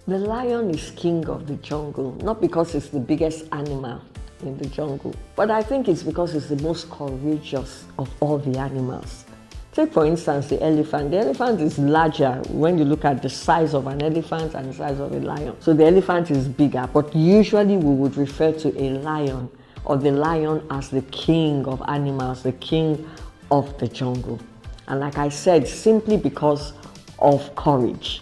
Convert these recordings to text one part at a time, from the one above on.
The lion is king of the jungle, not because it's the biggest animal in the jungle, but I think it's because it's the most courageous of all the animals. Take for instance the elephant. The elephant is larger when you look at the size of an elephant and the size of a lion. So the elephant is bigger, but usually we would refer to a lion or the lion as the king of animals, the king of the jungle. And like I said, simply because of courage.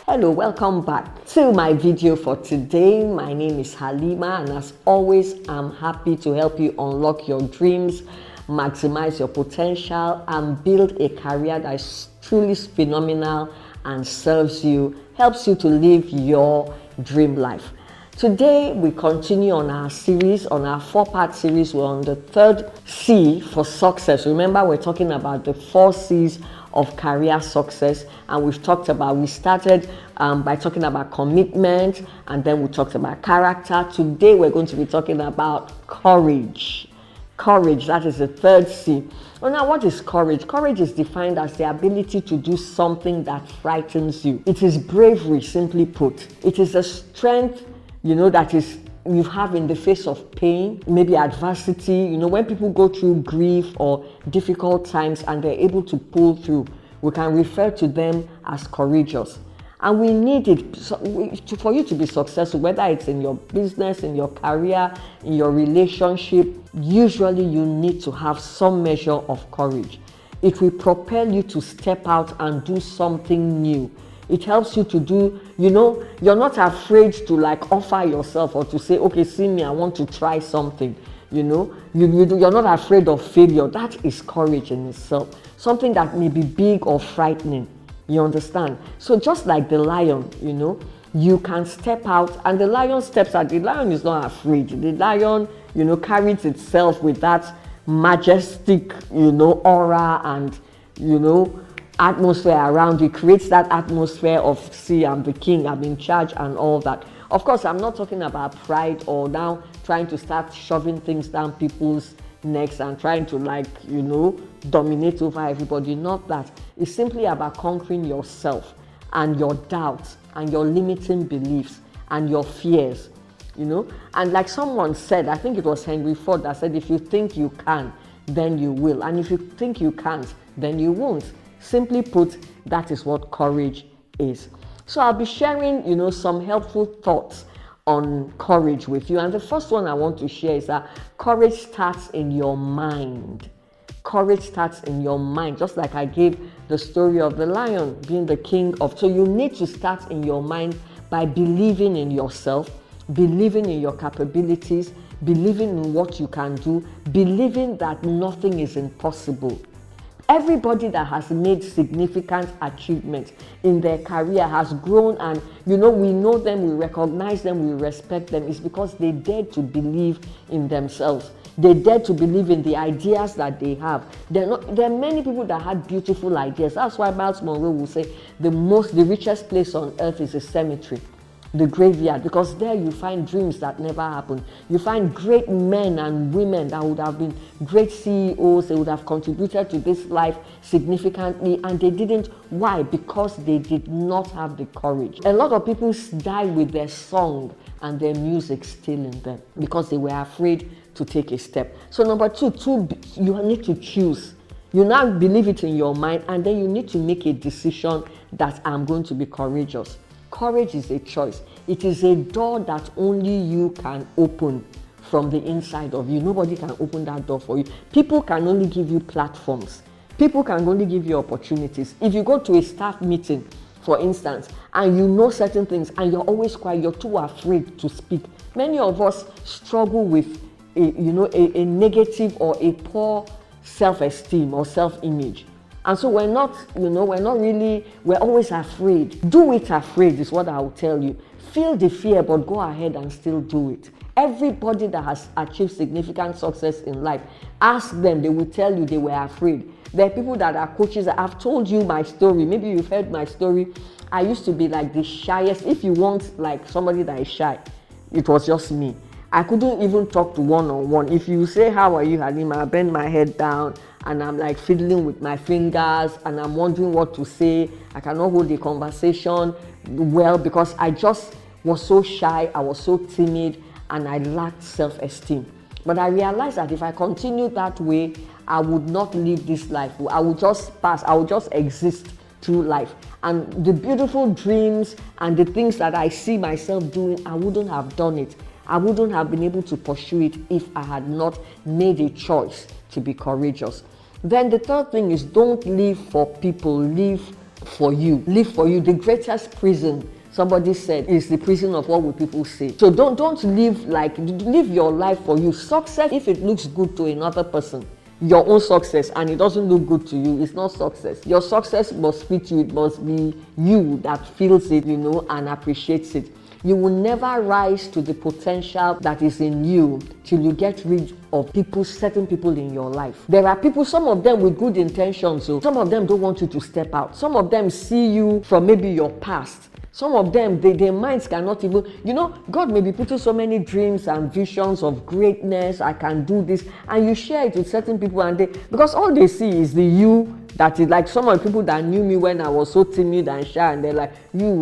Hello, welcome back to my video for today. My name is Halima, and as always, I'm happy to help you unlock your dreams, maximize your potential, and build a career that is truly phenomenal and serves you, helps you to live your dream life. Today, we continue on our series, on our 4-part series. We're on the third C for success. Remember, we're talking about the 4 C's of career success, and we started by talking about commitment, and then we talked about character. Today, we're going to be talking about courage. Courage, that is the third C. Well, now, what is courage? Courage is defined as the ability to do something that frightens you. It is bravery, simply put. It is a strength, that is you have in the face of pain, maybe adversity. When people go through grief or difficult times and they're able to pull through, we can refer to them as courageous. And we need it for you to be successful, whether it's in your business, in your career, in your relationship. Usually you need to have some measure of courage. It will propel you to step out and do something new. It helps you to do, you're not afraid to offer yourself or to say, okay, see me, I want to try something. You're not afraid of failure. That is courage in itself. Something that may be big or frightening. You understand? So just like the lion, you can step out, and the lion steps out. The lion is not afraid. The lion, carries itself with that majestic, aura and, atmosphere around. It creates that atmosphere of, see, I'm the king, I'm in charge, and all that. Of course, I'm not talking about pride or now trying to start shoving things down people's necks and trying to dominate over everybody. Not that. It's simply about conquering yourself and your doubts and your limiting beliefs and your fears. And like someone said, I think it was Henry Ford that said, if you think you can, then you will. And if you think you can't, then you won't. Simply put, that is what courage is. So I'll be sharing, some helpful thoughts on courage with you. And the first one I want to share is that courage starts in your mind. Courage starts in your mind, just like I gave the story of the lion being the king of. So you need to start in your mind by believing in yourself, believing in your capabilities, believing in what you can do, believing that nothing is impossible. Everybody that has made significant achievements in their career has grown, and we know them, we recognize them, we respect them. It's because they dared to believe in themselves. They dared to believe in the ideas that they have. There are many people that had beautiful ideas. That's why Miles Monroe will say the richest place on earth is a cemetery, the graveyard, because there you find dreams that never happened. You find great men and women that would have been great CEOs. They would have contributed to this life significantly, and they didn't. Why? Because they did not have the courage. A lot of people die with their song and their music still in them because they were afraid to take a step. So number two, you need to choose. You now believe it in your mind, and then you need to make a decision that I'm going to be courageous. Courage is a choice. It is a door that only you can open from the inside of you. Nobody can open that door for you. People can only give you platforms. People can only give you opportunities. If you go to a staff meeting, for instance, and you know certain things and you're always quiet, you're too afraid to speak. Many of us struggle with a negative or a poor self-esteem or self-image. And so we're always afraid. Do it afraid is what I will tell you. Feel the fear, but go ahead and still do it. Everybody that has achieved significant success in life, ask them, they will tell you they were afraid. There are people that are coaches. I've told you my story. Maybe you've heard my story. I used to be like the shyest. If you want like somebody that is shy, it was just me. I couldn't even talk to one-on-one. If you say, how are you, Halima? I bend my head down and I'm like fiddling with my fingers and I'm wondering what to say. I cannot hold a conversation well because I just was so shy. I was so timid and I lacked self-esteem. But I realized that if I continued that way, I would not live this life. I would just pass. I would just exist through life. And the beautiful dreams and the things that I see myself doing, I wouldn't have done it. I wouldn't have been able to pursue it if I had not made a choice to be courageous. Then the third thing is, don't live for people, live for you. Live for you. The greatest prison, somebody said, is the prison of what will people say. So don't live your life for you. Success, if it looks good to another person, your own success, and it doesn't look good to you, it's not success. Your success must fit you. It must be you that feels it, and appreciates it. You will never rise to the potential that is in you till you get rid of certain people in your life. There are people, some of them with good intentions, so some of them don't want you to step out. Some of them see you from maybe your past. Some of them, their minds cannot even, God may be putting so many dreams and visions of greatness, I can do this, and you share it with certain people, and because all they see is the you that is like some of the people that knew me when I was so timid and shy, and they're like,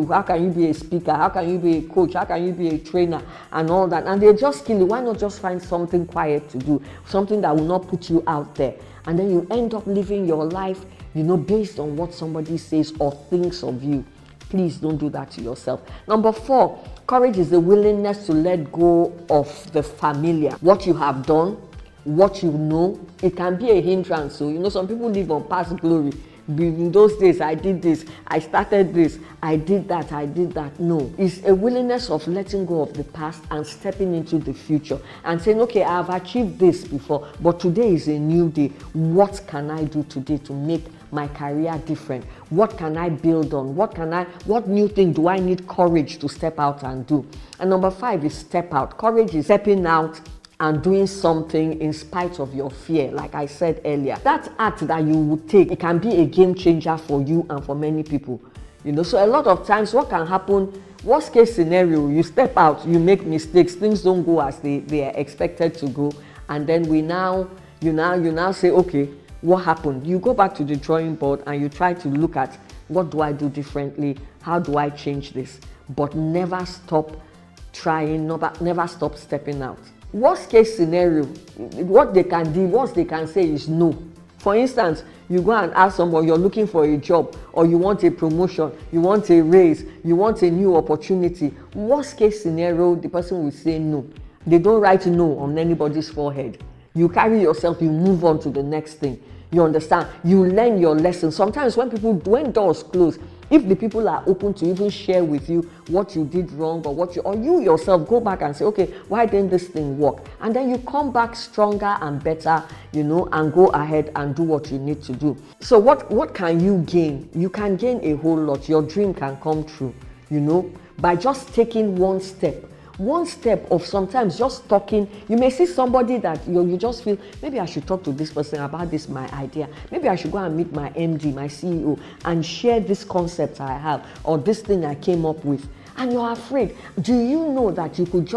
how can you be a speaker? How can you be a coach? How can you be a trainer? And all that. And they just kill you. Why not just find something quiet to do? Something that will not put you out there. And then you end up living your life, based on what somebody says or thinks of you. Please don't do that to yourself. Number 4, courage is the willingness to let go of the familiar. What you have done, what you know, it can be a hindrance. So, some people live on past glory. In those days, I did this, I started this, I did that. No, it's a willingness of letting go of the past and stepping into the future and saying, okay, I've achieved this before, but today is a new day. What can I do today to make my career different? What can I build on? What new thing do I need courage to step out and do? And number 5 is step out. Courage is stepping out and doing something in spite of your fear. Like I said earlier, that act that you would take, it can be a game changer for you and for many people. So a lot of times what can happen, worst case scenario, you step out, you make mistakes, things don't go as they are expected to go, and then you now say, okay, what happened? You go back to the drawing board and you try to look at, what do I do differently? How do I change this? But never stop trying, never stop stepping out. Worst case scenario, what they can say is no. For instance, you go and ask someone, you're looking for a job, or you want a promotion, you want a raise, you want a new opportunity. Worst case scenario, the person will say no. They don't write no on anybody's forehead. You carry yourself, you move on to the next thing. You understand? You learn your lesson. Sometimes when doors close, if the people are open to even share with you what you did wrong or you yourself go back and say, okay, why didn't this thing work? And then you come back stronger and better, and go ahead and do what you need to do. So what can you gain? You can gain a whole lot. Your dream can come true, by just taking one step. One step of sometimes just talking. You may see somebody that you just feel, maybe I should talk to this person about this, my idea. Maybe I should go and meet my MD, my CEO, and share this concept I have or this thing I came up with. And you're afraid. Do you know that you could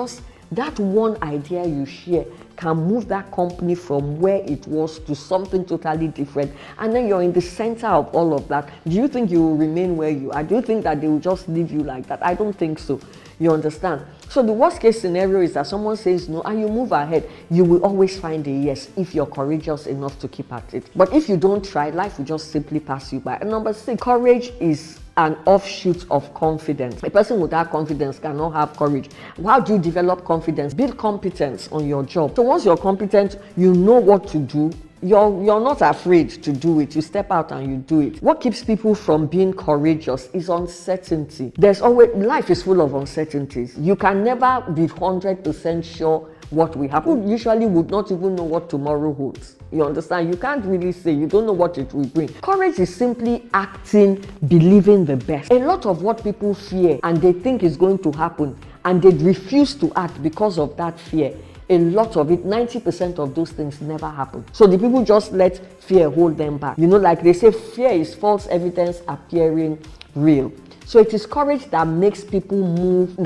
that one idea you share can move that company from where it was to something totally different, and then you're in the center of all of that? Do you think you will remain where you are? Do you think that they will just leave you like that? I don't think so. You understand? So the worst case scenario is that someone says no and you move ahead. You will always find a yes if you're courageous enough to keep at it. But if you don't try, life will just simply pass you by. And number 6, courage is an offshoot of confidence. A person without confidence cannot have courage. How do you develop confidence? Build competence on your job. So once you're competent, you know what to do. You're not afraid to do it. You step out and you do it. What keeps people from being courageous is uncertainty. Life is full of uncertainties. You can never be 100% sure what will happen. You usually would not even know what tomorrow holds. You understand? You can't really say. You don't know what it will bring. Courage is simply acting, believing the best. A lot of what people fear and they think is going to happen and they refuse to act because of that fear. a lot of it, 90% of those things never happen. So the people just let fear hold them back. You know, like they say, fear is false evidence appearing real. So it is courage that makes people move,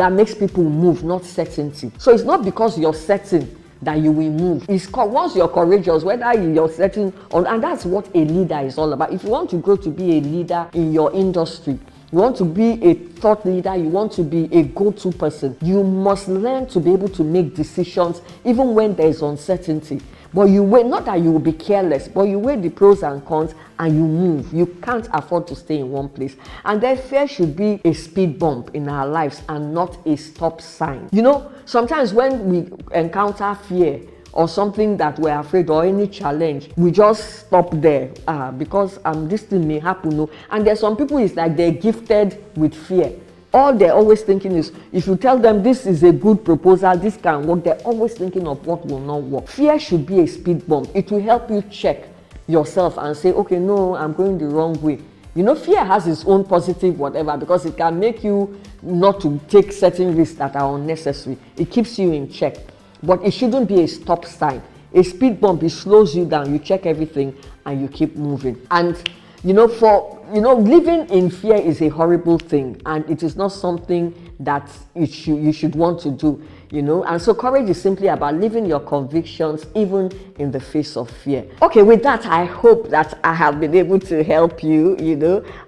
not certainty. So it's not because you're certain that you will move. It's once you're courageous, whether you're certain or, and that's what a leader is all about. If you want to grow to be a leader in your industry, you want to be a thought leader, you want to be a go-to person, you must learn to be able to make decisions even when there is uncertainty. But you weigh, not that you will be careless, but you weigh the pros and cons and you move. You can't afford to stay in one place. And then fear should be a speed bump in our lives and not a stop sign. You know, sometimes when we encounter fear or something that we're afraid or any challenge, we just stop there because this thing may happen. No? And there's some people, it's like they're gifted with fear. All they're always thinking is, if you tell them this is a good proposal, this can work, they're always thinking of what will not work. Fear should be a speed bump. It will help you check yourself and say, okay, no, I'm going the wrong way. You know, fear has its own positive whatever, because it can make you not to take certain risks that are unnecessary. It keeps you in check. But it shouldn't be a stop sign. A speed bump, it slows you down. You check everything and you keep moving. And living in fear is a horrible thing, and it is not something that you should want to do, and so courage is simply about living your convictions even in the face of fear. Okay, with that, I hope that I have been able to help you.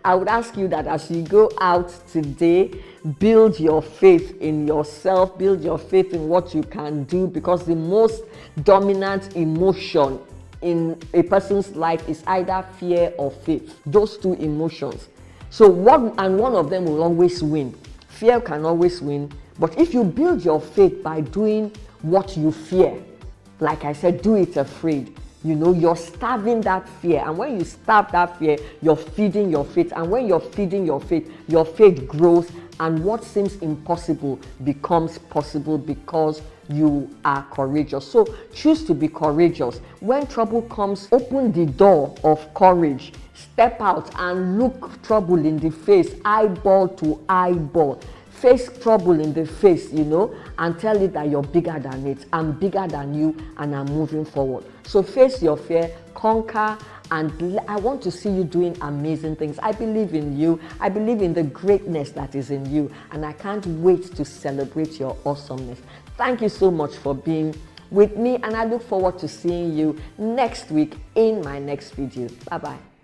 I would ask you that as you go out today, build your faith in yourself, build your faith in what you can do, because the most dominant emotion in a person's life is either fear or faith. Those two emotions. So one of them will always win. Fear can always win. But if you build your faith by doing what you fear, like I said, do it afraid. You're starving that fear. And when you starve that fear, you're feeding your faith. And when you're feeding your faith grows. And what seems impossible becomes possible because you are courageous. So choose to be courageous. When trouble comes, open the door of courage. Step out and look trouble in the face, eyeball to eyeball. Face trouble in the face, and tell it that you're bigger than it. I'm bigger than you and I'm moving forward. So face your fear, conquer, and I want to see you doing amazing things. I believe in you. I believe in the greatness that is in you. And I can't wait to celebrate your awesomeness. Thank you so much for being with me. And I look forward to seeing you next week in my next video. Bye-bye.